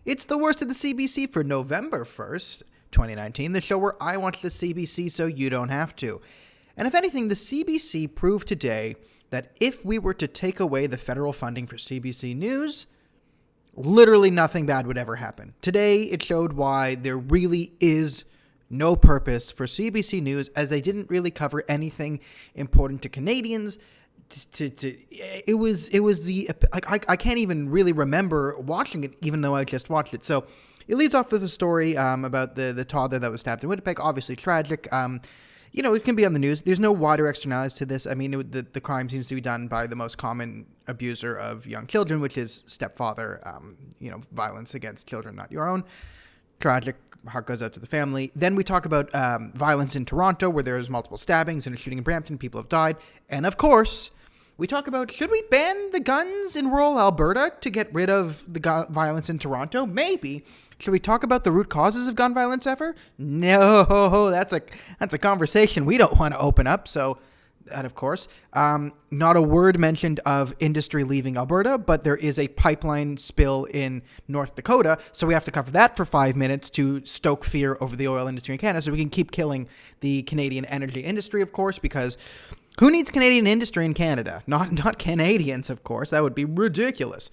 It's the worst of the CBC for November 1st, 2019, the show where I watch the CBC so you don't have to. And if anything, the CBC proved today that if we were to take away the federal funding for CBC News, literally nothing bad would ever happen. Today, it showed why there really is no purpose for CBC News, as they didn't really cover anything important to Canadians. I can't even really remember watching it, even though I just watched it. So it leads off with a story about the toddler that was stabbed in Winnipeg. Obviously tragic. It can be on the news. There's no wider externalities to this. I mean, the crime seems to be done by the most common abuser of young children, which is stepfather. Violence against children, not your own. Tragic. Heart goes out to the family. Then we talk about violence in Toronto, where there's multiple stabbings and a shooting in Brampton. People have died. And of course, we talk about, should we ban the guns in rural Alberta to get rid of the violence in Toronto? Maybe. Should we talk about the root causes of gun violence ever? No, that's a conversation we don't want to open up. So that, of course, not a word mentioned of industry leaving Alberta, but there is a pipeline spill in North Dakota. So we have to cover that for 5 minutes to stoke fear over the oil industry in Canada, so we can keep killing the Canadian energy industry, of course, because who needs Canadian industry in Canada? Not Canadians, of course. That would be ridiculous.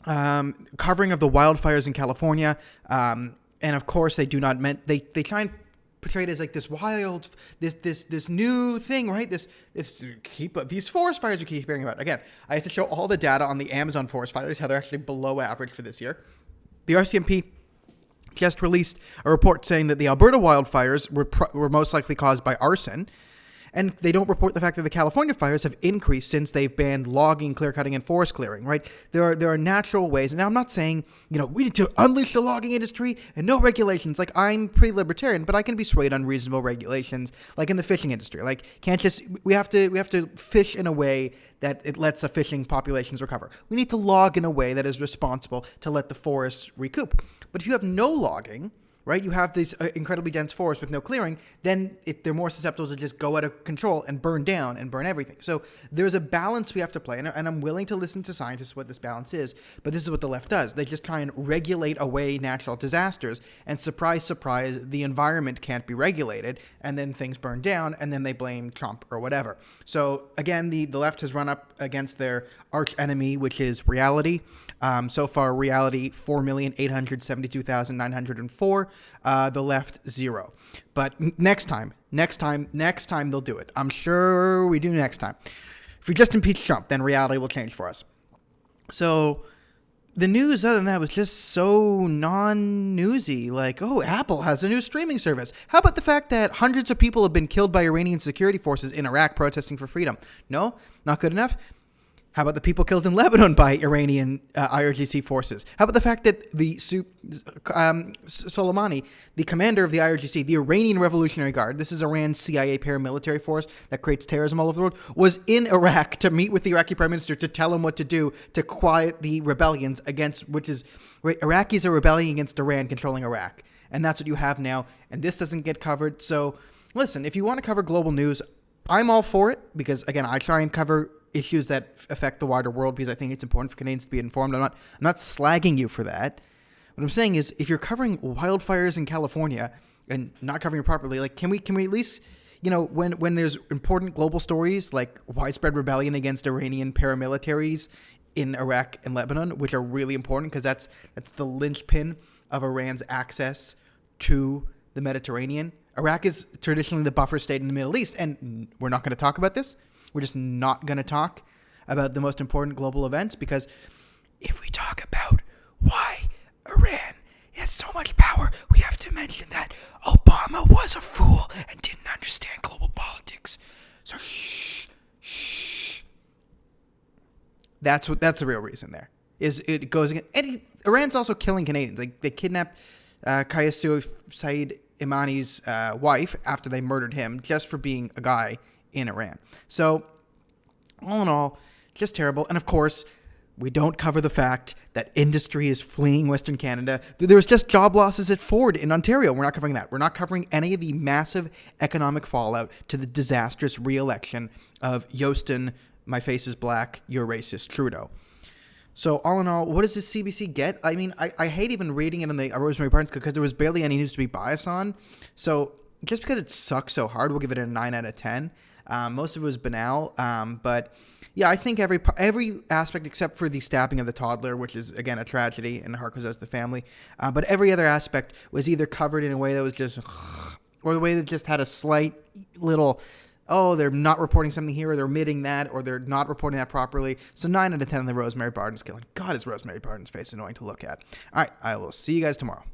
Covering of the wildfires in California, and of course they do not they try and portray it as like this wild, this new thing, right? These forest fires we keep hearing about. Again, I have to show all the data on the Amazon forest fires, how they're actually below average for this year. The RCMP just released a report saying that the Alberta wildfires were most likely caused by arson. And they don't report the fact that the California fires have increased since they've banned logging, clear cutting, and forest clearing, right? There are natural ways. Now, I'm not saying, we need to unleash the logging industry and no regulations. Like, I'm pretty libertarian, but I can be swayed on reasonable regulations, like in the fishing industry. Like, we have to fish in a way that it lets the fishing populations recover. We need to log in a way that is responsible to let the forests recoup. But if you have no logging, right, you have these incredibly dense forests with no clearing, then they're more susceptible to just go out of control and burn down and burn everything. So there's a balance we have to play, and I'm willing to listen to scientists what this balance is, but this is what the left does. They just try and regulate away natural disasters, and surprise, surprise, the environment can't be regulated, and then things burn down, and then they blame Trump or whatever. So again, the left has run up against their arch enemy, which is reality. So far, reality, 4,872,904. The left, 0. But next time, they'll do it. I'm sure we do next time. If we just impeach Trump, then reality will change for us. So the news, other than that, was just so non-newsy. Like, oh, Apple has a new streaming service. How about the fact that hundreds of people have been killed by Iranian security forces in Iraq protesting for freedom? No, not good enough. How about the people killed in Lebanon by Iranian IRGC forces? How about the fact that the Soleimani, the commander of the IRGC, the Iranian Revolutionary Guard, this is Iran's CIA paramilitary force that creates terrorism all over the world, was in Iraq to meet with the Iraqi prime minister to tell him what to do to quiet the rebellions Iraqis are rebelling against Iran controlling Iraq. And that's what you have now. And this doesn't get covered. So listen, if you want to cover global news, I'm all for it because, again, I try and cover issues that affect the wider world because I think it's important for Canadians to be informed. I'm not slagging you for that. What I'm saying is, if you're covering wildfires in California and not covering it properly, like, can we at least, when there's important global stories like widespread rebellion against Iranian paramilitaries in Iraq and Lebanon, which are really important because that's the linchpin of Iran's access to the Mediterranean. Iraq is traditionally the buffer state in the Middle East, and we're not going to talk about this. We're just not going to talk about the most important global events, because if we talk about why Iran has so much power, we have to mention that Obama was a fool and didn't understand global politics. So shh. That's the real reason there. Is it goes against, and Iran's also killing Canadians. Like, they kidnapped Qayyas Saeed Imani's wife after they murdered him just for being a guy in Iran. So, all in all, just terrible. And of course, we don't cover the fact that industry is fleeing Western Canada. There was just job losses at Ford in Ontario. We're not covering that. We're not covering any of the massive economic fallout to the disastrous re-election of Yostin, my face is black, you're racist, Trudeau. So all in all, what does this CBC get? I mean, I hate even reading it in the Rosemary Barnes because there was barely any news to be biased on. So just because it sucks so hard, we'll give it a 9 out of 10. Most of it was banal, but yeah, I think every aspect except for the stabbing of the toddler, which is again a tragedy and the heart goes out to the family. But every other aspect was either covered in a way that was just, or the way that just had a slight little, oh, they're not reporting something here, or they're omitting that, or they're not reporting that properly. So 9 out of 10 on the Rosemary Barnes killing. God, is Rosemary Barnes' face annoying to look at. All right, I will see you guys tomorrow.